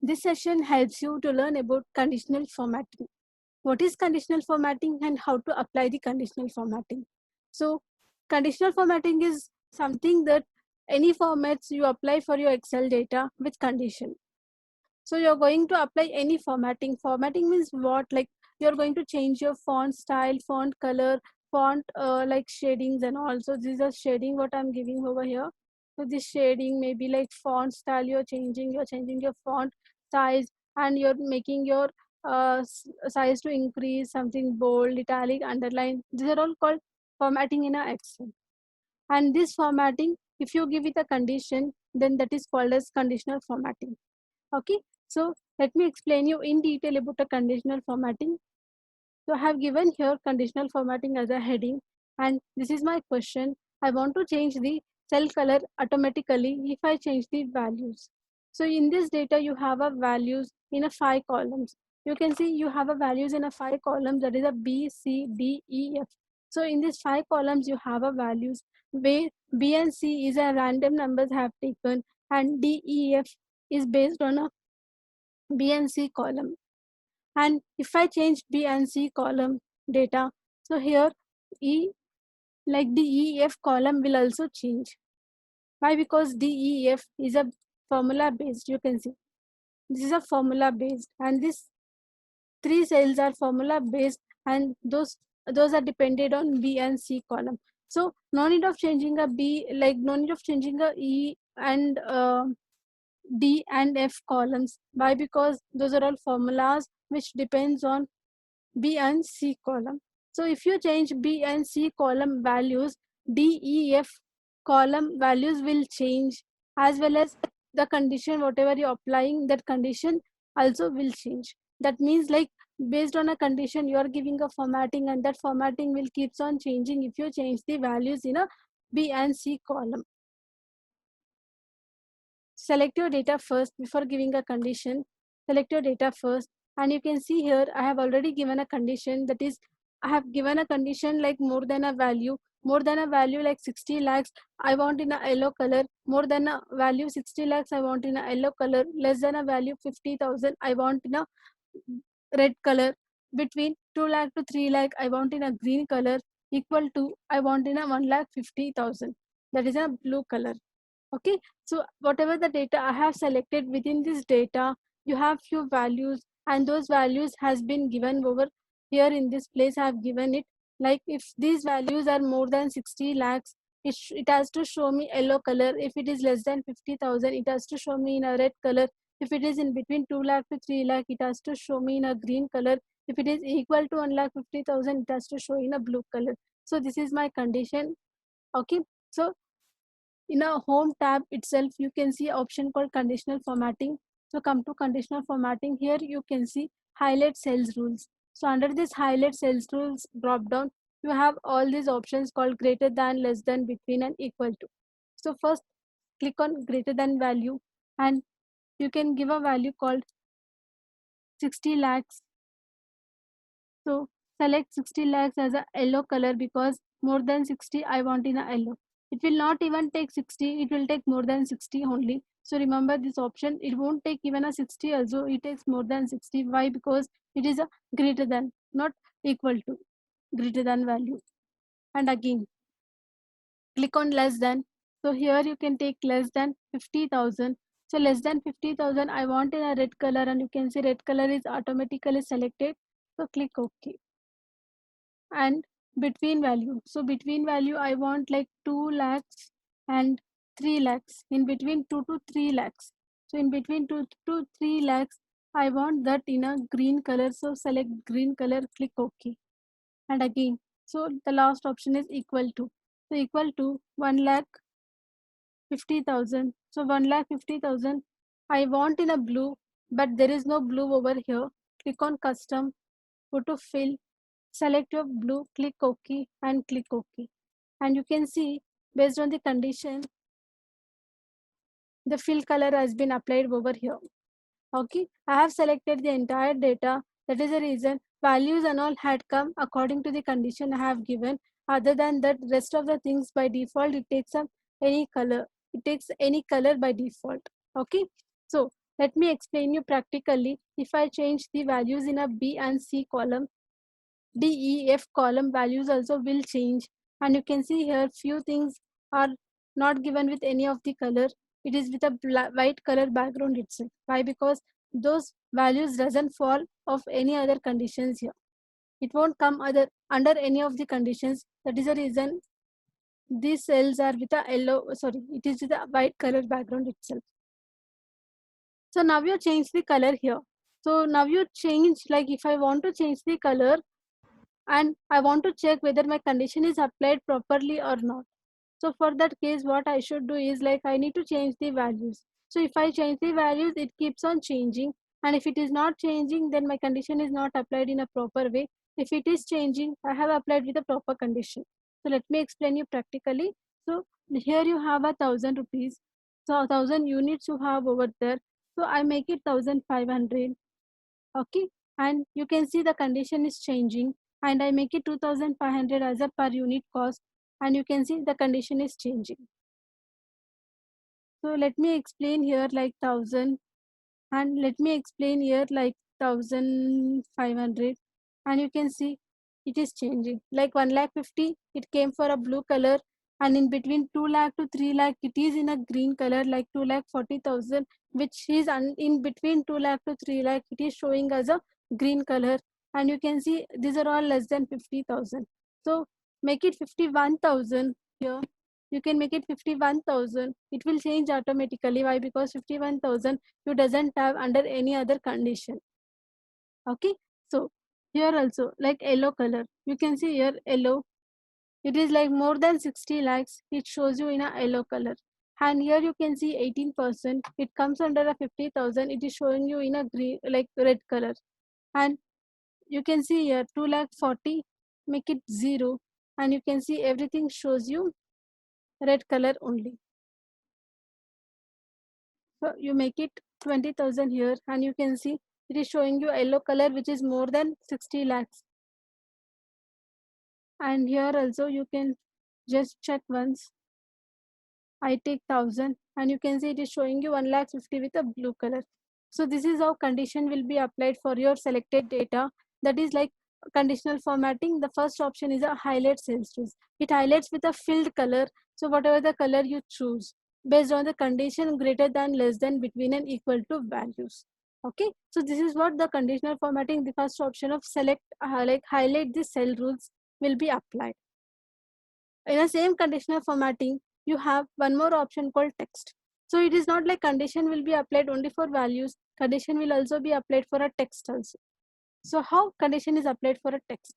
This session helps you to learn about conditional formatting. What is conditional formatting and how to apply the conditional formatting. So conditional formatting is something that any formats you apply for your Excel data with condition. So you're going to apply any formatting. Formatting means what? Like you're going to change your font style, font color, font like shadings and all. So this is a shading what I'm giving over here. So this shading may be like font style you're changing your font size, and you're making your size to increase, something bold, italic, underline. These are all called formatting in a Excel. And this formatting, if you give it a condition, then that is called as conditional formatting. Okay, so let me explain you in detail about the conditional formatting. So I have given here conditional formatting as a heading, and this is my question. I want to change the cell color automatically if I change the values. So in this data, you have a values in a 5 columns. You can see you have a values in a 5 columns, that is a B, C, D, E, F. So in these 5 columns, you have a values where B and C is a random numbers have taken, and D, E, F is based on a B and C column. And if I change B and C column data, so here E, like the EF column will also change. Why? Because DEF is a formula based. You can see this is a formula based, and this 3 cells are formula based, and those are dependent on B and C column. So no need of changing a B, like no need of changing a E and D and F columns. Why? Because those are all formulas which depends on B and C column. So if you change B and C column values, D, E, F column values will change, as well as the condition, whatever you're applying, that condition also will change. That means like based on a condition, you are giving a formatting, and that formatting will keeps on changing if you change the values in a B and C column. Select your data first before giving a condition. Select your data first, and you can see here I have already given a condition, that is I have given a condition like more than a value, like 60 lakhs I want in a yellow color, more than a value 60 lakhs I want in a yellow color, less than a value 50,000 I want in a red color, between 2 lakh to 3 lakh I want in a green color, equal to I want in a 1,50,000, that is a blue color. Okay, so whatever the data I have selected, within this data you have few values, and those values has been given over here in this place. I have given it like if these values are more than 60 lakhs, it has to show me yellow color. If it is less than 50,000, it has to show me in a red color. If it is in between 2 lakh to 3 lakh, it has to show me in a green color. If it is equal to 1,50,000, it has to show in a blue color. So this is my condition. Okay, so in a home tab itself, you can see option called conditional formatting. So come to conditional formatting. Here you can see highlight cells rules. So under this highlight cells rules drop down, you have all these options called greater than, less than, between, and equal to. So first click on greater than value, and you can give a value called 60 lakhs. So select 60 lakhs as a yellow color, because more than 60 I want in a yellow. It will not even take 60, it will take more than 60 only. So remember this option, it won't take even a 60 also, it takes more than 60. Why? Because it is a greater than, not equal to, greater than value. And again, click on less than. So here you can take less than 50,000. So less than 50,000 I want in a red color, and you can see red color is automatically selected. So click OK. And between value, so between value I want like 2 lakhs and 3 lakhs, in between 2 to 3 lakhs. So in between 2 to 3 lakhs I want that in a green color, so select green color, click OK. And again, so the last option is equal to, so equal to 1,50,000. So 1,50,000 I want in a blue, but there is no blue over here. Click on custom, go to fill, select your blue, click OK, and click OK. And you can see based on the condition, the fill color has been applied over here. Okay, I have selected the entire data. That is the reason values and all had come according to the condition I have given. Other than that, rest of the things by default, it takes up any color. It takes any color by default. Okay, so Let me explain you practically. If I change the values in a B and C column, D, E, F column values also will change. And you can see here few things are not given with any of the color. It is with a white color background itself. Why? Because those values doesn't fall of any other conditions here. It won't come under any of the conditions. That is the reason these cells are with a yellow, sorry, it is with a white color background itself. So now you change the color here. So now you change, like if I want to change the color and I want to check whether my condition is applied properly or not. So for that case, what I should do is like I need to change the values. So if I change the values, it keeps on changing. And if it is not changing, then my condition is not applied in a proper way. If it is changing, I have applied with a proper condition. So let me explain you practically. So here you have 1,000 rupees. So 1,000 units you have over there. So I make it 1,500. Okay. And you can see the condition is changing. And I make it 2,500 as a per unit cost. And you can see the condition is changing. So let me explain here like 1,000 and let me explain here like 1,500 and you can see it is changing like 1,50,000 it came for a blue color and in between 2 lakh to 3 lakh it is in a green color like 2,40,000 which is in between 2 lakh to 3 lakh it is showing as a green color and you can see these are all less than 50,000. So make it 51,000 here. You can make it 51,000. It will change automatically. Why? Because 51,000 you doesn't have under any other condition. Okay. So here also like yellow color. You can see here yellow. It is like more than 60 lakhs. It shows you in a yellow color. And here you can see 18%. It comes under a 50,000. It is showing you in a green like red color. And you can see here 2 lakh 40. Make it 0. And you can see everything shows you red color only. So you make it 20,000 here and you can see it is showing you yellow color which is more than 60 lakhs. And here also you can just check once. I take 1,000 and you can see it is showing you 1,50,000 with a blue color. So this is how condition will be applied for your selected data. That is like conditional formatting. The first option is a highlight cells rules. It highlights with a filled color. So whatever the color you choose based on the condition greater than, less than, between and equal to values. Okay. So this is what the conditional formatting, the first option of select like highlight the cell rules will be applied. In the same conditional formatting, you have one more option called text. So it is not like condition will be applied only for values, condition will also be applied for a text also. So how condition is applied for a text?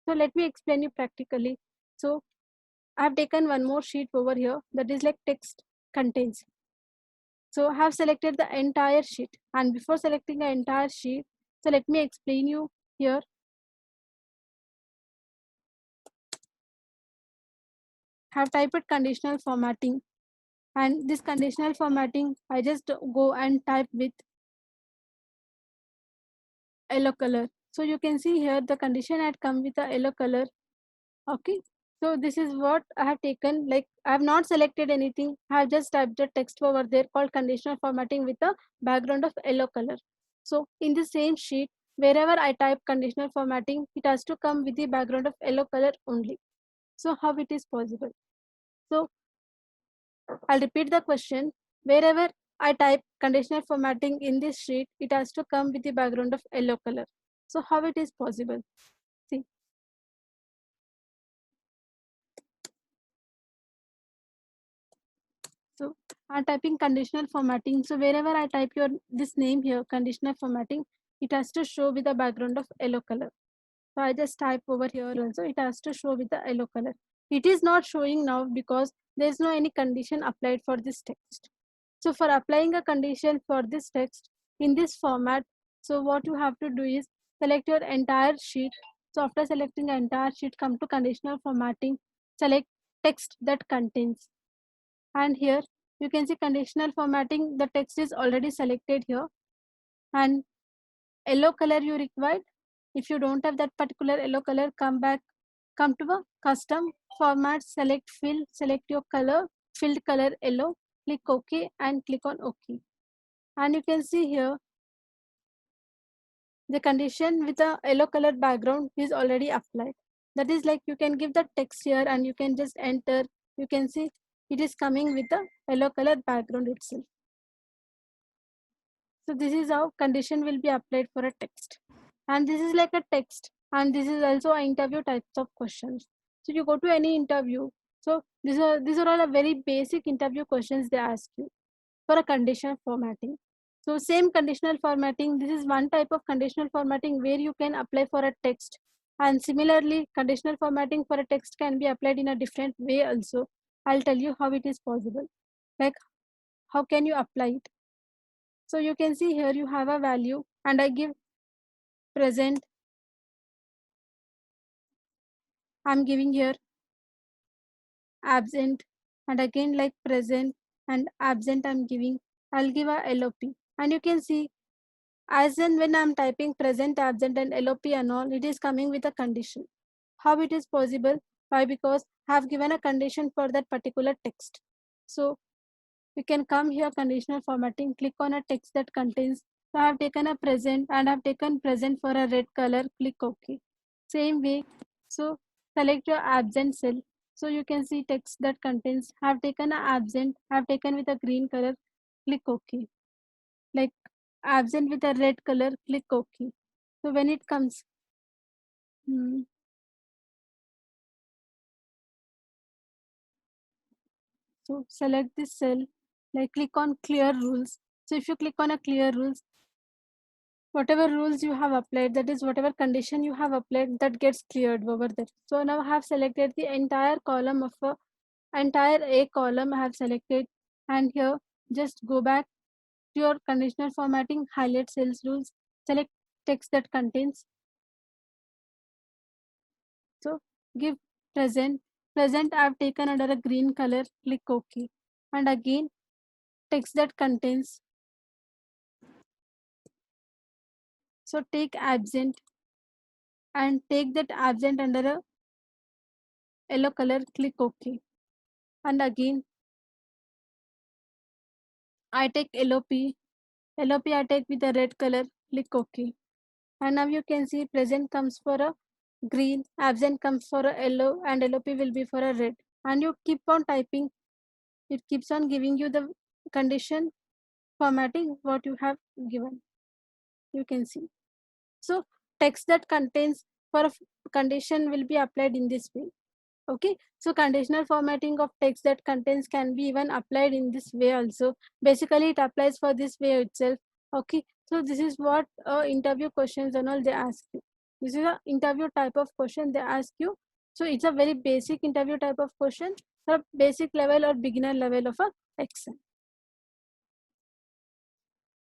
So let me explain you practically. So I have taken one more sheet over here that is like text contains. So I have selected the entire sheet and before selecting the entire sheet, so let me explain you here. I have typed conditional formatting and this conditional formatting I just go and type with yellow color. So you can see here the condition had come with a yellow color. Okay. So this is what I have taken, like I have not selected anything. I have just typed the text over there called conditional formatting with a background of yellow color. So in the same sheet, wherever I type conditional formatting, it has to come with the background of yellow color only. So how it is possible? So I'll repeat the question. Wherever I type conditional formatting in this sheet, it has to come with the background of yellow color. So how it is possible? See. So I'm typing conditional formatting. So wherever I type your this name here, conditional formatting, it has to show with the background of yellow color. So I just type over here also, it has to show with the yellow color. It is not showing now because there is no any condition applied for this text. So for applying a condition for this text in this format, so what you have to do is select your entire sheet. So after selecting the entire sheet, come to conditional formatting, select text that contains. And here you can see conditional formatting, the text is already selected here and yellow color you required. If you don't have that particular yellow color, come back, come to a custom format, select fill, select your color, filled color yellow, click OK and click on OK. And you can see here the condition with a yellow colored background is already applied. That is like you can give the text here and you can just enter. You can see it is coming with a yellow colored background itself. So this is how condition will be applied for a text. And this is like a text, and this is also an interview types of questions. So you go to any interview. So these are all a very basic interview questions they ask you for a conditional formatting. So same conditional formatting, this is one type of conditional formatting where you can apply for a text. And similarly, conditional formatting for a text can be applied in a different way also. I'll tell you how it is possible. Like how can you apply it? So you can see here you have a value and I give present. I'm giving here absent and again like present and absent I'm giving. I'll give a LOP. And you can see as in when I'm typing present, absent and LOP and all, it is coming with a condition. How it is possible? Why? Because I have given a condition for that particular text. So we can come here conditional formatting, click on a text that contains. So I have taken a present and I have taken present for a red color, click OK. Same way, so select your absent cell. So you can see text that contains, I have taken a absent, I have taken with a green color, click OK. Like absent with a red color, click OK. So when it comes, hmm, so select this cell, like click on clear rules. So if you click on a clear rules, whatever rules you have applied, that is whatever condition you have applied, that gets cleared over there. So now I have selected the entire column of a entire A column I have selected, and here just go back to your conditional formatting, highlight cells rules, select text that contains. So give present. Present I have taken under a green color, click OK. And again text that contains. So take absent and take that absent under a yellow color, click OK. And again I take LOP. LOP I take with a red color, click OK. And now you can see present comes for a green, absent comes for a yellow, and LOP will be for a red. And you keep on typing, it keeps on giving you the condition formatting what you have given. You can see. So text that contains for a condition will be applied in this way. Okay, so conditional formatting of text that contains can be even applied in this way also. Basically it applies for this way itself. Okay, so this is what interview questions and all they ask you. This is a interview type of question they ask you. So it's a very basic interview type of question, a basic level or beginner level of a Excel.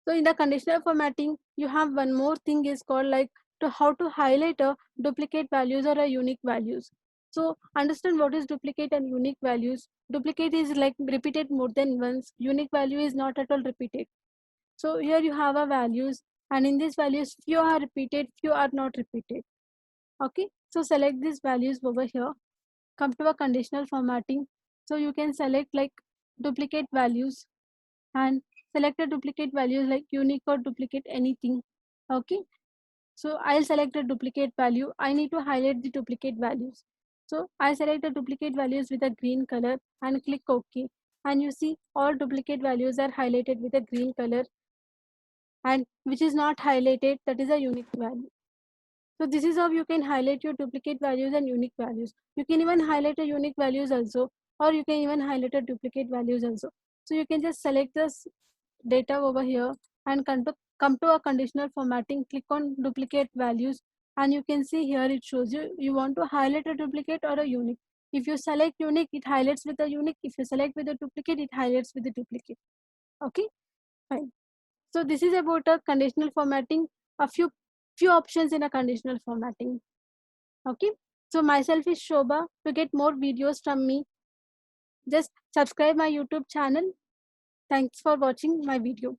So in the conditional formatting, you have one more thing is called like to how to highlight a duplicate values or a unique values. So understand what is duplicate and unique values. Duplicate is like repeated more than once. Unique value is not at all repeated. So here you have a values, and in these values few are repeated, few are not repeated. Okay. So select these values over here. Come to a conditional formatting. So you can select like duplicate values and select a duplicate values like unique or duplicate anything. Okay, so I'll select a duplicate value. I need to highlight the duplicate values. So I select the duplicate values with a green color and click OK. And you see all duplicate values are highlighted with a green color, and which is not highlighted, that is a unique value. So this is how you can highlight your duplicate values and unique values. You can even highlight a unique values also, or you can even highlight a duplicate values also. So you can just select this data over here and come to a conditional formatting, click on duplicate values, and you can see here it shows you want to highlight a duplicate or a unique. If you select unique, it highlights with a unique. If you select with a duplicate, it highlights with a duplicate. Okay, fine. So this is about a conditional formatting, a few options in a conditional formatting. Okay, so myself is Shobha. To get more videos from me, just subscribe my YouTube channel. Thanks for watching my video.